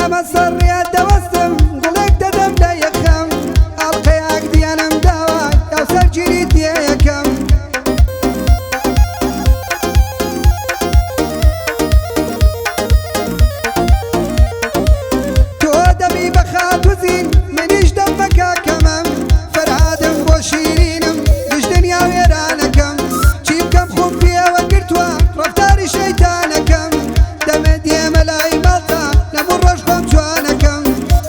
ئەمە سەڕێت دەوەستم گوڵێک دەدەم لە یەخەم ئاڵقەیەک دیانم داوە یاو سەرگیری دیە یەکەم تۆ دەبی بە خاتوزین منیش دەم بە کاکەمەم فەرهادم بۆ شیرینم گشت دنیا وێرانەکەم چی بکەم خوب پێوە گرتووە ڕەفتاری شەیتانەکەم دەمێ دێمە لای ماڵتا لەموو ڕۆژ خۆم جوانەکەم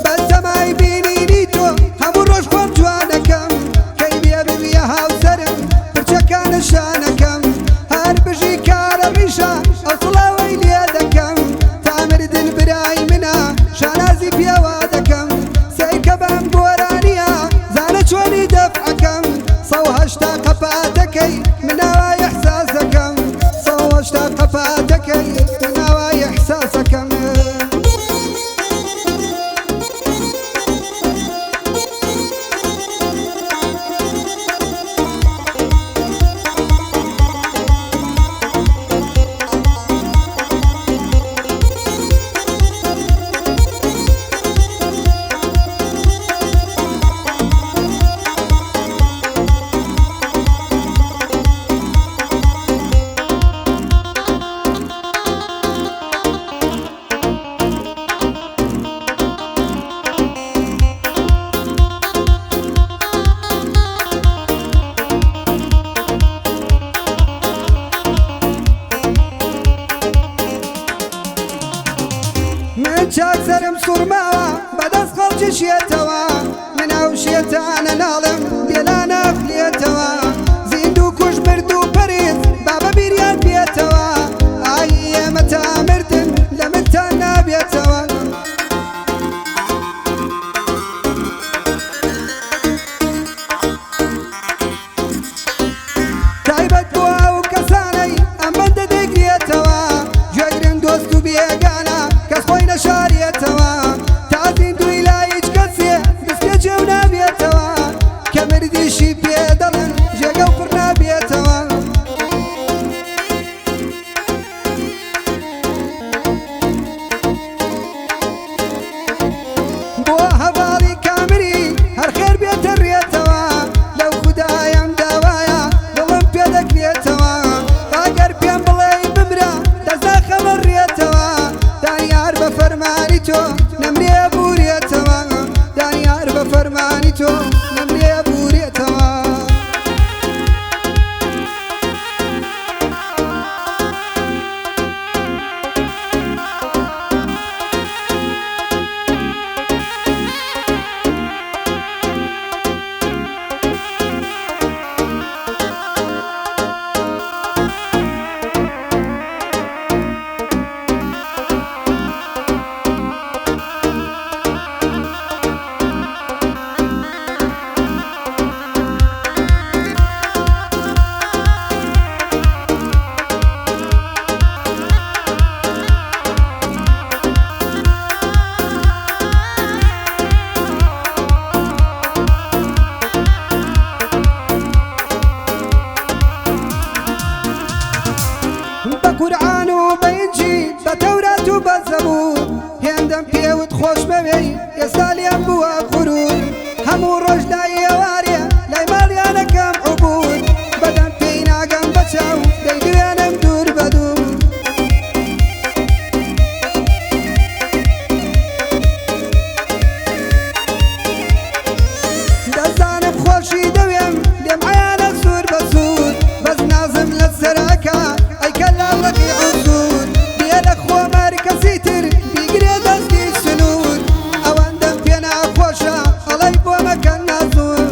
بەسەمای بینینی تۆ هەموو ڕۆژ خۆم جوانەکەم کەی بێ ببیە هاوسەرم پرچەکانە شانەکەم هەر بژی کارە ڕیشە ئەو سڵاوەی لێ دەکەم تا مردن برای منە شانازی پێوە دەکەم سەیکە بەم گۆرانیە زانە چۆنی دەفعەکەم 180 قەپاتەکەی مناوای ئەحساسەکەم 180 قەپاتەکەی مناوای ئەحساسەکەم من چاک سرم سوورماوە بەدەست خەڵکیشێتەوە من ئەو شێتانە ناڵم دێلا نافلێتەوە زیندوو کوژ برد و پەرێز بابە بیریان بێتەوە ئای ئێمە تا مردن لە منتان نابێتەوە تایبەت بۆ ئەو کەسانەی ئەم بەندە دەیگرێتەوە گوێگرن دۆست و بێگانە کەس خۆی نەشارێتەوە تا زیندووی لای هیچ کەسێ دەستێ جێو نابێتەوە کە مردیشی پێ دەڵن جێگە و پڕ نابێتەوە بۆ هەواڵی کامری هەر خێر بێتە ڕێتەوە لەو خودایەم داوایە دڵم پێ دەکرێتەوە ئەگەر پێم بڵێ بمرە دەزا خەمە ڕێتەوە دانیار بە فەرمانی تۆ نەمرێ بورێتەوە دانیار بە فەرمانی تۆ نەمرێ بورێتەوە بە قورعان و بە ئینجیل بە تەورات و بە زەبوور هێندەم پێوت خۆش بەوێی ئێستا لێم بووە غورور هەموو ڕۆژ لای ئێوارێ لای ماڵیانەکەم عوبور بەدەم پێی ناگەم بە چاو دەیدوێنم دوور بە دوور دەزانم خۆشی دەوێم لێم عەیانە سوور بە سوور بەس نازم لە سەرەکە ئەیکە لاڵەقی عوسور بێ لە خۆمەر کەسی تر بیگرێ دەستی سنوور ئەوەندەم پێ ناخۆشە ئەڵەی بۆ مەکەن نازوور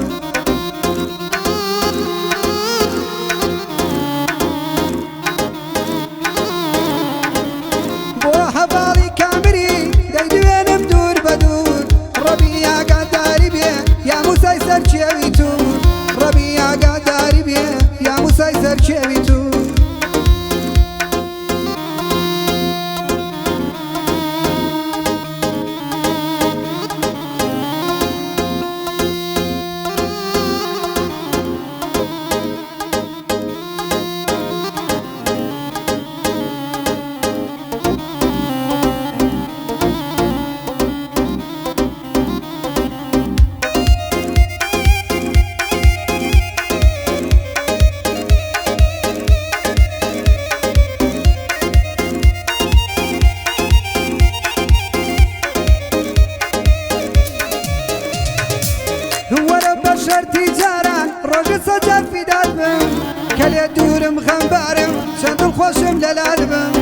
کە لێ دوورم خەمبارم چەند دڵخۆشم لەلات بم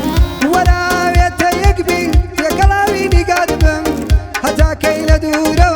وەراوێتە یەک بین تێکەڵاوی نیگات بم هەتا کەی لە دوورە